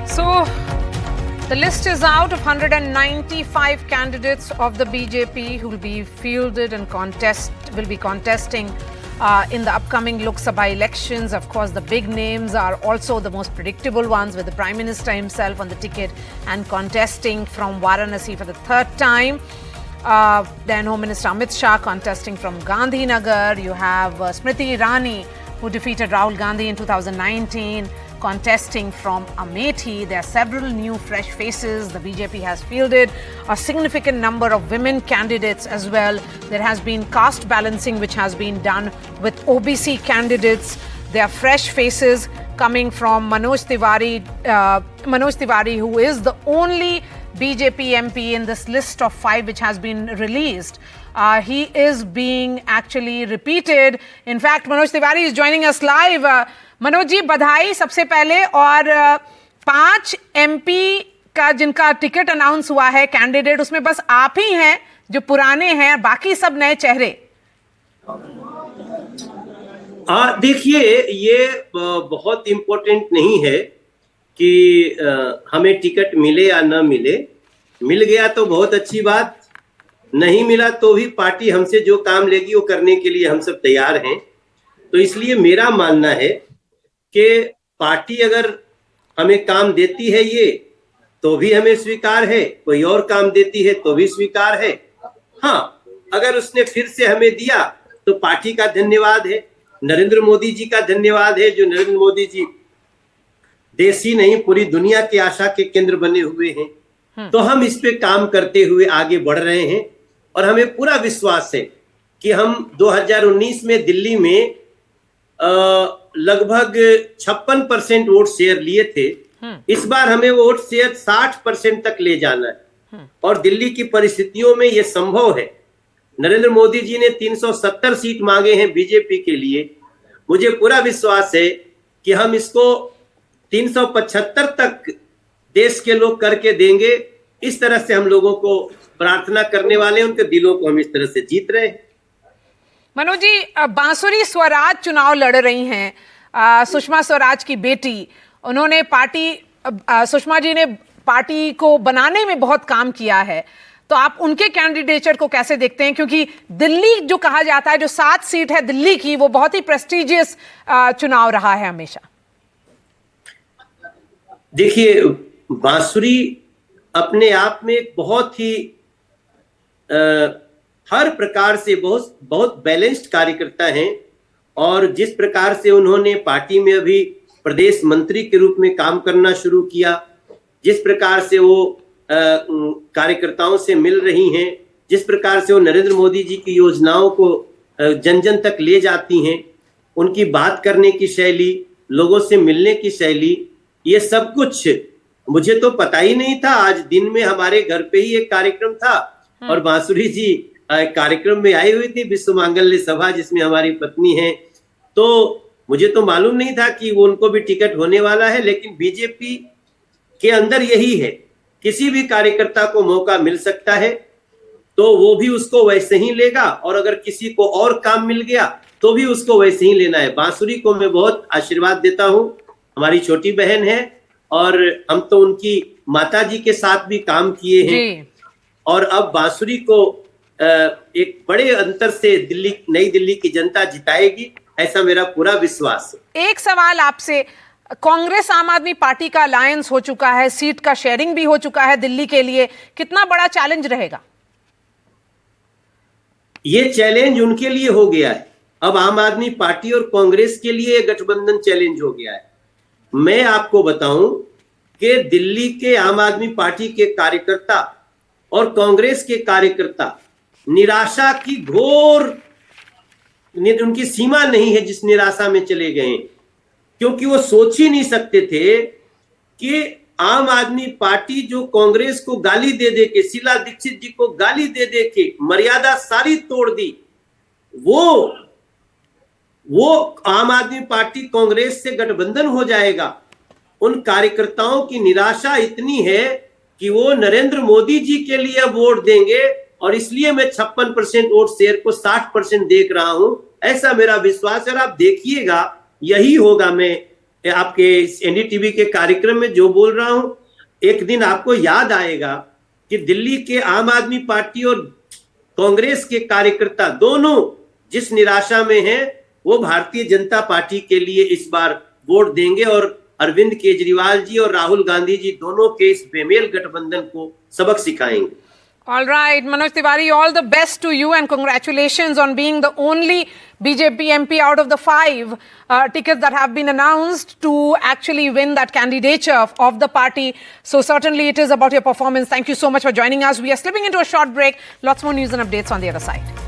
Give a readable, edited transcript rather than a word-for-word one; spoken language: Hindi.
So, the list is out of 195 candidates of the BJP who will be fielded and will be contesting in the upcoming Lok Sabha elections. Of course, the big names are also the most predictable ones, with the Prime Minister himself on the ticket and contesting from Varanasi for the third time. Then Home Minister Amit Shah contesting from Gandhinagar. You have Smriti Irani, who defeated Rahul Gandhi in 2019, contesting from Amethi. There are several new fresh faces. The BJP has fielded a significant number of women candidates as well. There has been caste balancing which has been done with OBC candidates. There are fresh faces coming from Manoj Tiwari, who is the only BJP MP in this list of 5 which has been released. He is being actually repeated. In fact, Manoj Tiwari is joining us live. Manoj ji, बधाई सबसे पहले। और 5 MP का जिनका टिकट अनाउंस हुआ है कैंडिडेट, उसमें बस आप ही हैं जो पुराने हैं, बाकी सब नए चेहरे। देखिए, ये बहुत इम्पोर्टेंट नहीं है कि हमें टिकट मिले या न मिले। मिल गया तो बहुत अच्छी बात, नहीं मिला तो भी पार्टी हमसे जो काम लेगी वो करने के लिए हम सब तैयार हैं। तो इसलिए मेरा मानना है कि पार्टी अगर हमें काम देती है ये तो भी हमें स्वीकार है, कोई और काम देती है तो भी स्वीकार है। हाँ, अगर उसने फिर से हमें दिया तो पार्टी का धन्यवाद है, नरेंद्र मोदी जी का धन्यवाद है, जो नरेंद्र मोदी जी देश ही नहीं पूरी दुनिया की आशा के केंद्र बने हुए हैं। तो हम इस पे काम करते हुए आगे बढ़ रहे हैं और हमें पूरा विश्वास है कि हम 2019 में दिल्ली में लगभग 56% वोट शेयर लिए थे। इस बार हमें वोट शेयर 60% तक ले जाना है और दिल्ली की परिस्थितियों में यह संभव है। नरेंद्र मोदी जी ने 370 सीट मांगे हैं बीजेपी के लिए। मुझे पूरा विश्वास है कि हम इसको 375 तक देश के लोग करके देंगे। इस तरह से हम लोगों को प्रार्थना करने वाले, उनके दिलों को हम इस तरह से जीत रहे हैं। मनोज जी, बांसुरी स्वराज चुनाव लड़ रही हैं, सुषमा स्वराज की बेटी। उन्होंने सुषमा जी ने पार्टी को बनाने में बहुत काम किया है, तो आप उनके कैंडिडेचर को कैसे देखते हैं? क्योंकि दिल्ली जो कहा जाता है, जो 7 सीट है दिल्ली की, वो बहुत ही प्रेस्टिजियस चुनाव रहा है हमेशा। देखिए, बांसुरी अपने आप में एक बहुत ही हर प्रकार से बहुत बैलेंस्ड कार्यकर्ता हैं और जिस प्रकार से उन्होंने पार्टी में अभी प्रदेश मंत्री के रूप में काम करना शुरू किया, जिस प्रकार से वो कार्यकर्ताओं से मिल रही हैं, जिस प्रकार से वो नरेंद्र मोदी जी की योजनाओं को जन जन तक ले जाती हैं, उनकी बात करने की शैली, लोगों से मिलने की शैली, ये सब कुछ मुझे तो पता ही नहीं था। आज दिन में हमारे घर पे ही एक कार्यक्रम था और बांसुरी जी कार्यक्रम में आई हुई थी, विश्व मांगल्य सभा, जिसमें हमारी पत्नी है। तो मुझे तो मालूम नहीं था कि वो उनको भी टिकट होने वाला है। लेकिन बीजेपी के अंदर यही है, किसी भी कार्यकर्ता को मौका मिल सकता है तो वो भी उसको वैसे ही लेगा, और अगर किसी को और काम मिल गया तो भी उसको वैसे ही लेना है। बांसुरी को मैं बहुत आशीर्वाद देता हूँ, हमारी छोटी बहन है और हम तो उनकी माता जी के साथ भी काम किए हैं और अब बांसुरी को एक बड़े अंतर से नई दिल्ली की जनता जिताएगी, ऐसा मेरा पूरा विश्वास है। एक सवाल आपसे, कांग्रेस आम आदमी पार्टी का अलायंस हो चुका है, सीट का शेयरिंग भी हो चुका है दिल्ली के लिए, कितना बड़ा चैलेंज रहेगा? ये चैलेंज उनके लिए हो गया है। अब आम आदमी पार्टी और कांग्रेस के लिए गठबंधन चैलेंज हो गया है। मैं आपको बताऊं कि दिल्ली के आम आदमी पार्टी के कार्यकर्ता और कांग्रेस के कार्यकर्ता निराशा की घोर, उनकी सीमा नहीं है जिस निराशा में चले गए, क्योंकि वो सोच ही नहीं सकते थे कि आम आदमी पार्टी जो कांग्रेस को गाली दे दे के, शीला दीक्षित जी को गाली दे दे के मर्यादा सारी तोड़ दी, वो आम आदमी पार्टी कांग्रेस से गठबंधन हो जाएगा। उन कार्यकर्ताओं की निराशा इतनी है कि वो नरेंद्र मोदी जी के लिए वोट देंगे और इसलिए मैं 56% वोट शेयर को 60% देख रहा हूं, ऐसा मेरा विश्वास है। और आप देखिएगा यही होगा। मैं आपके एनडीटीवी के कार्यक्रम में जो बोल रहा हूं, एक दिन आपको याद आएगा कि दिल्ली के आम आदमी पार्टी और कांग्रेस के कार्यकर्ता दोनों जिस निराशा में हैं, वो भारतीय जनता पार्टी के लिए इस बार वोट देंगे और अरविंद केजरीवाल जी और राहुल गांधी जी दोनों के इस बेमेल गठबंधन को सबक सिखाएंगे। All right, Manoj Tiwari, all the best to you and congratulations on being the only BJP MP out of the 5 tickets that have been announced to actually win that candidature of the party. So certainly it is about your performance. Thank you so much for joining us. We are slipping into a short break. Lots more news and updates on the other side.